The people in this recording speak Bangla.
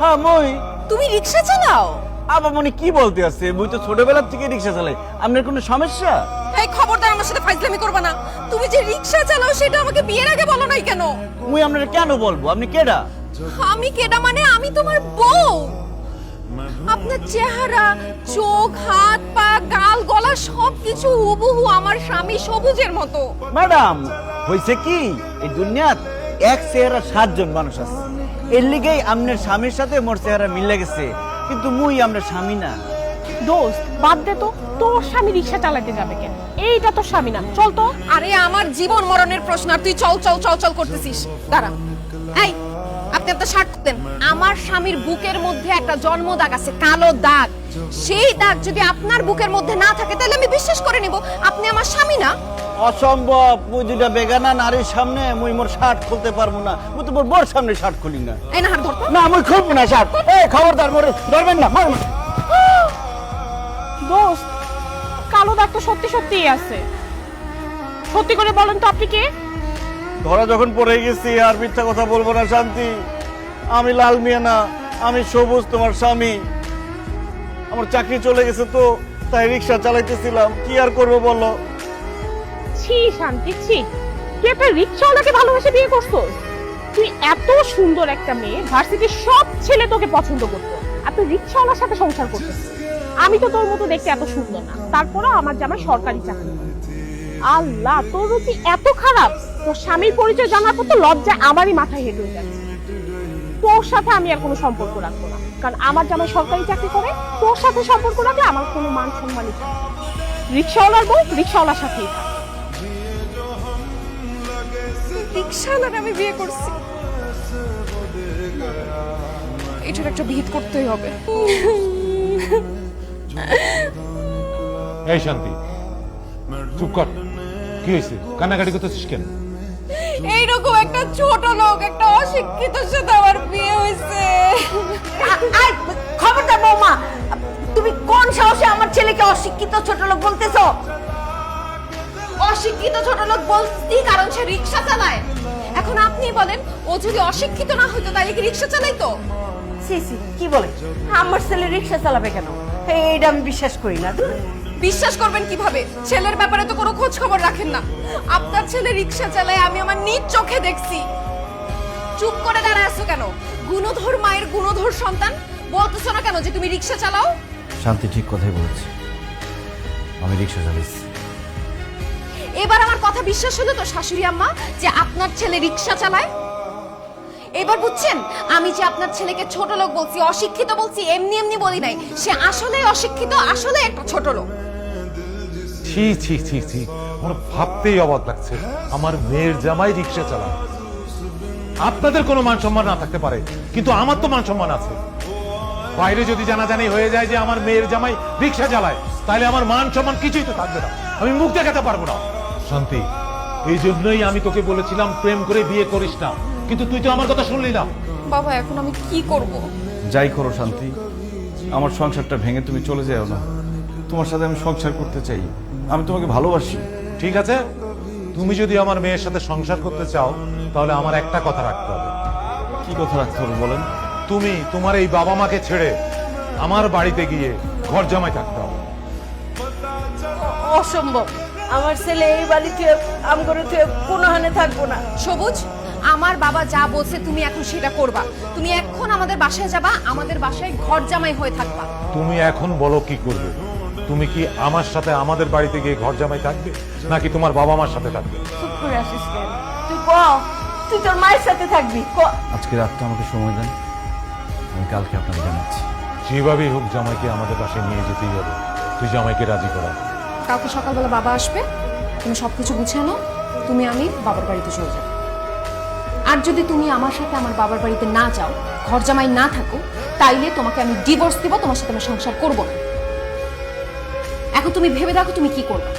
হ্যাঁ মই। তুমি রিকশা চালাও? আবার মনে কি বলতে আছে, মুই তো ছোটবেলা থেকে রিকশা চালাই। আপনার কোনো সমস্যা? এই খবরদার আমার সাথে ফাইজলামি করবে না। তুমি যে রিকশা চালাও সেটা আমাকে বিয়ের আগে বলো নাই কেন? মুই আপনার কেন বলবো? আপনি কেডা? আমি কেডা মানে আমি তোমার বউ। আপনার চেহারা, চোখ, হাত, পা, গাল, গলা সবকিছু হুবহু আমার স্বামী সবুজের মতো। ম্যাডাম হইছে কি, এই দুনিয়াত এক চেহারা 7 জন মানুষ আছে। এর লিগেই আপনার স্বামীর সাথে মোর চেহারা মিলে গেছে, কিন্তু মুই আপনার স্বামী না। দোস্ত বাদ দে তো, তোর স্বামী রিকশা চালাতে যাবে কেন? এইটা তোর স্বামী না, চল তো। আরে আমার জীবন মরণের প্রশ্ন আর তুই চল চল চল চল করতেছিস। দাঁড়া। এই আপনি একটা শার্ট দেন। আমার স্বামীর বুকের মধ্যে একটা জন্ম দাগ আছে, কালো দাগ। সেই দাগ যদি আপনার বুকের মধ্যে না থাকে তাহলে আমি বিশ্বাস করে নিব আপনি আমার স্বামী না। অসম্ভব, মুই দুটা বেগানা নারীর সামনে মুই মোর শার্ট খুলতে পারবো না। মুই তো মোর বোর সামনে শার্ট খুলি না। এই না হাত ধর তো। না মুই খুলবো না শার্ট। এই খবরদার, মোরে ধরবেন না। দোস্ত কালো দাগ তো সত্যি সত্যিই আছে। সত্যি করে বলেন তো আপনি কে? ধরা যখন পড়ে গেছি আর মিথ্যা কথা বলবো না শান্তি। আমি লাল মিয়া না, আমি সবুজ, তোমার স্বামী। আমার চাকরি চলে গেছে তো, তাই রিক্সা চালাইতেছিলাম। কি আর করবো বলো? ছি শান্তি, ছি। তুই একটা রিকশাওয়ালাকে ভালোবেসে বিয়ে করছো? তুই এত সুন্দর একটা মেয়ে, ভার্সিটির সব ছেলে তোকে পছন্দ করতো, আর তুই রিকশাওয়ালার সাথে সংসার করতেছিস। আমি তো তোর মতো দেখতে এত সুন্দর না, তারপরে আমার জামাই সরকারি চাকরি। আল্লাহ, তোর রুচি এত খারাপ! তোর স্বামীর পরিচয় জানার পর তো লজ্জায় আমারই মাথায় হেঁটে যাচ্ছে। তোর সাথে আমি আর কোনো সম্পর্ক রাখবো না, কারণ আমার জামাই সরকারি চাকরি করে। তোর সাথে সম্পর্ক রাখলে আমার কোনো মান সম্মানই থাকে না। রিকশাওয়ালার বউ রিকশাওয়ালার সাথেই থাক। রিকশাওয়ালার আমি বিয়ে করছি, এটার একটা বিহিত করতেই হবে। এই শান্তি, চুপ কর। কি হয়েছে? কান্নাকাটি করতেছিস কেন? এইরকম একটা ছোট লোক, একটা অশিক্ষিতর সাথে আমার বিয়ে হয়েছে। খবরদার বৌমা, তুমি কোন সাহসে আমার ছেলেকে অশিক্ষিত ছোট লোক বলতেছো? অশিক্ষিত ছোট লোক বলছি কারণ সে রিকশা চালায়। এখন আপনি বলেন, ও যদি অশিক্ষিত না হইতো তাহলে কি রিকশা চালাইতো? সি সি, কি বলে? আমার ছেলে রিক্সা চালাবে কেন? এইটা আমি বিশ্বাস করি না। বিশ্বাস করবেন কিভাবে? ছেলের ব্যাপারে তো কোনো খোঁজ খবর রাখেন না। আপনার ছেলে রিকশা চালায় আমি আমার নিজ চোখে দেখছি। চুপ করে দাঁড়ায় আছো কেন? গুণধর মায়ের গুণধর সন্তান, বলতেছো না কেন যে তুমি রিকশা চালাও? শান্তি ঠিক কথাই বলেছে, আমি রিক্সা চালাইছি। এবার আমার কথা বিশ্বাস হলো তো শাশুড়ি আম্মা যে আপনার ছেলে রিকশা চালায়? এবার বুঝছেন আমি যে আপনার ছেলেকে ছোট লোক বলছি, অশিক্ষিত বলছি, এমনি এমনি বলি নাই। সে আসলে অশিক্ষিত, আসলে একটা ছোট লোক। ছি ছি ছি ছি, আমার ভাবতেই অবাক লাগছে। আমার মেয়ের জামাই রিক্সা চালায়। আপনাদের কোনো মান সম্মান না থাকতে পারে, কিন্তু আমার তো মান সম্মান আছে। বাইরে যদি জানাজানি হয়ে যায় যে আমার মেয়ের জামাই রিক্সা চালায়, তাহলে আমার মান সম্মান কিছুই তো থাকবে না, আমি মুখ দেখাতে পারবো না। শান্তি, এই জন্যই আমি তোকে বলেছিলাম প্রেম করে বিয়ে করিস না, কিন্তু তুই তো আমার কথা শুনলি না। বাবা এখন আমি কি করব? যাই করো শান্তি, আমার সংসারটা ভেঙে তুমি চলে যাও না। তোমার সাথে আমি সংসার করতে চাই, আমি তোমাকে ভালোবাসি। ঠিক আছে, তুমি যদি আমার মেয়ের সাথে সংসার করতে চাও তাহলে আমার একটা কথা রাখতে হবে। কি কথা রাখতে হবে বলেন? তুমি তোমার এই বাবা মাকে ছেড়ে আমার বাড়িতে গিয়ে ঘর জামাই থাকতে হবে। অসম্ভব, আমার ছেলে এই বাড়িতে আমি করে কোনো হানে থাকবো না। সবুজ, আমার বাবা যা বলছে তুমি এখন সেটা করবা। তুমি এখন আমাদের বাসায় যাবা, আমাদের বাসায় ঘর জামাই হয়ে থাকবা। তুমি এখন বলো কি করবে? তুমি কি আমার সাথে আমাদের বাড়িতে গিয়ে ঘর জামাই থাকবে, নাকি তোমার বাবা মার সাথে থাকবে? চুপ করে আসিস কেন? তুই ক, তুই তোর মায়ের সাথে থাকবি। আজকে রাতটা আমাকে সময় দেন, আমি কালকে আপনাকে জানাচ্ছি। যেভাবেই হোক জামাইকে আমাদের বাসায় নিয়ে যেতেই হবে। তুই জামাইকে রাজি করা। কালকে সকালবেলা বাবা আসবে, তুমি সবকিছু গুছিয়ে নাও। তুমি আমি বাবার বাড়িতে চলে যাবো। আর যদি তুমি আমার সাথে আমার বাবার বাড়িতে না যাও, ঘর জামাই না থাকো, তাইলে তোমাকে আমি ডিভোর্স দিব, তোমার সাথে আমি সংসার করবো না। এখন তুমি ভেবে দেখো তুমি কি করবে।